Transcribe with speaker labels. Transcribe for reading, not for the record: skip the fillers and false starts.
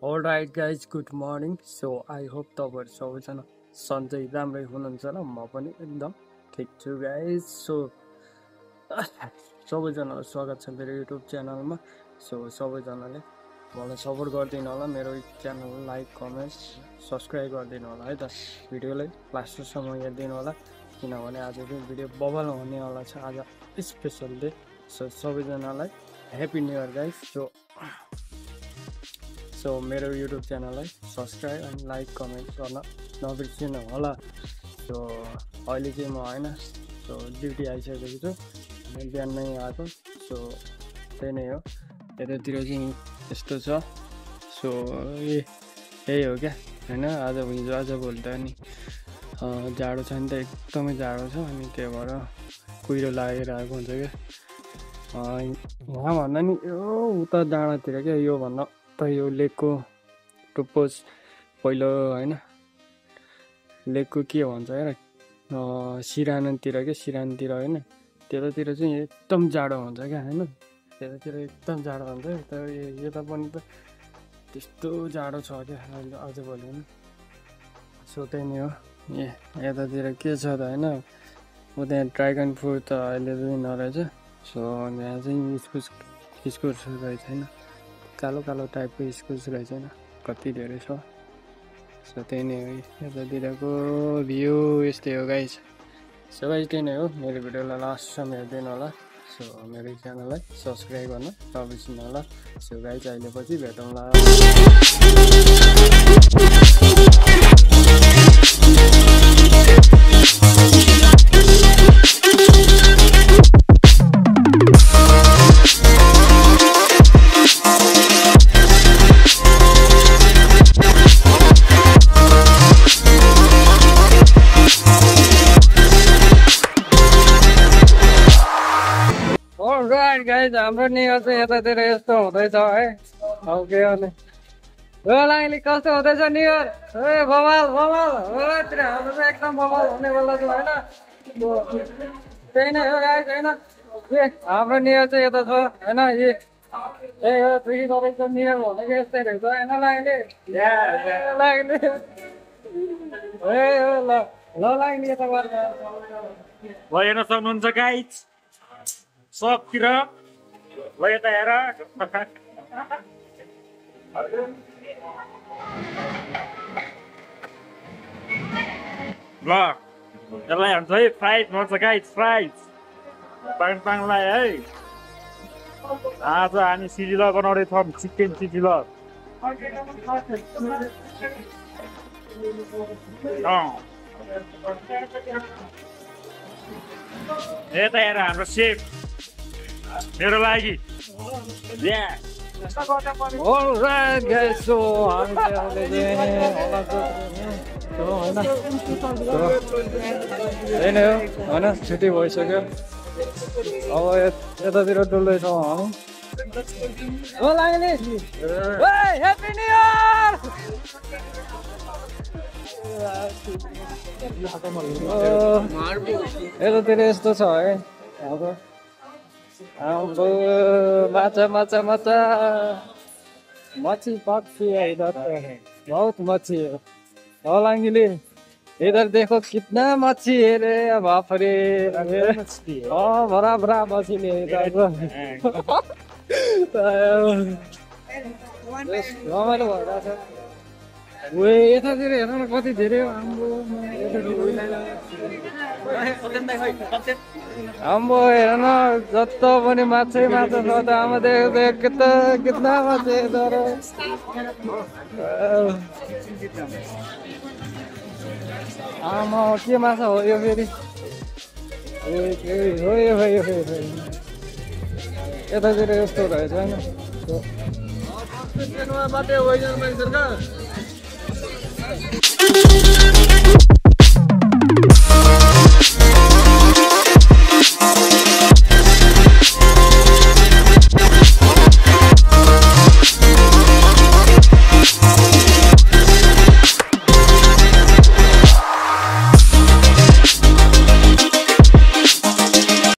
Speaker 1: Alright guys, good morning. So I hope तपाईहरु सबैजना सन्चै राम्रै हुनुहुन्छ होला। म पनि एकदम ठीक छु guys. So सबैजनालाई स्वागत छ मेरो YouTube च्यानलमा। So सबैजनाले मलाई सपोर्ट गर्दिनु होला। मेरो च्यानललाई लाइक, कमेन्ट, सब्स्क्राइब गर्दिनु होला है त। भिडियोलाई लास्टसम्म हेर्दिनु होला किनभने आजको भिडियो बवाल हुने वाला छ। आज स्पेशल डे। So सबैजनालाई happy new year guys. So मेरो YouTube च्यानललाई सब्स्क्राइब एन्ड लाइक कमेन्ट गर्न नबिर्सिनु होला। सो अहिले चाहिँ म हैन सो ड्युटी आइसकेको छु। म बिहान नै आएको। सो त्यही नै हो। यतातिर चाहिँ यस्तो छ। सो यही हो क्या हैन। आज भोलि त नि जाडो छ नि त एकदमै जाडो छ अनि त्यही भएर कुहिरो लागेर आएको हुन्छ क्या। यहाँ भन्दा नि यो उता डाँडातिर क्या यो भन्दा त यो लेकको टुप्पोस पहिलो हैन लेकको के भन्छ यार सिरानतिर के सिरानतिर हैन त्यतातिर चाहिँ एकदम जाडो हुन्छ क्या हैन। त्यतातिर एकदम जाडो हुन्छ। तर यता पनि त त्यस्तो जाडो छ क्या आज भोलि हैन। सो त्यही नै हो। यतातिर के छ त हैन म त्यहाँ ड्रागन फ्रुट त अहिले चाहिँ नरहेछ। सो यहाँ चाहिँ इस्कुस रहेछ हैन। कालो कालो टाइपको इस्कुस रहेछ हैन कति धेरै छ। सो त्यही नै हो। यतातिरको भ्यू यस्तै हो गाइस। सो गाइस त्यही नै हो। मेरो भिडियोलाई लास्टसम्म हेर्दिनु होला। सो मेरो च्यानललाई सब्स्क्राइब गर्न नबिर्सिनु होला। सो गाइस अहिले पछि भेटौँला। Alright guys, हाम्रो नियर चाहिँ यतातिर यस्तो हुँदैछ है। ओके अनि लाइनले कस्तो हुँदैछ नियर? ए बवाल बवाल यतातिर हाम्रो चाहिँ एकदम बवाल हुने बेला छ हैन। त्यही नै हो गाइस हैन। हाम्रो नियर चाहिँ यता छ हैन। ए हो फेरि तपाईको नियर भनेको यस्तै रहेछ हैन लाइनले। लाइनले ए ल लाइनले यता गर्छ।
Speaker 2: हेर्न सक्नुहुन्छ गाइस सबतिर ल यता हेर ल यसलाई हुन्छ है फ्राइड भन्छ गाइस फ्राइड पाङलाई है। आज हामी सिजिल बनाउँदैछौँ चिकन सिजिल। यता हेर हाम्रो सेफ मेरो लागि
Speaker 1: Alright guys, so हामी होइन छुट्टी भइसक्यो। अब यतातिर डुल्दैछौँ हामी। Happy new year. यतातिर यस्तो छ है। हाम्रो माछा माछा माछा मच्छी पक्षी है इधर बहुत मच्छी है। होलांगिले इधर देखो कितना मच्छी है रे बाप रे। बड़ा बड़ा मछली है इधर। रमाइलो भइरहेको छ। यतातिर हेर्न कति धेरै आम्बो हेर्न जस्तो पनि माछै माछा छ त आमा देख कितना माछे इधर। आमा के माछा हो यो फेरि? यतातिर यस्तो रहेछ होइन।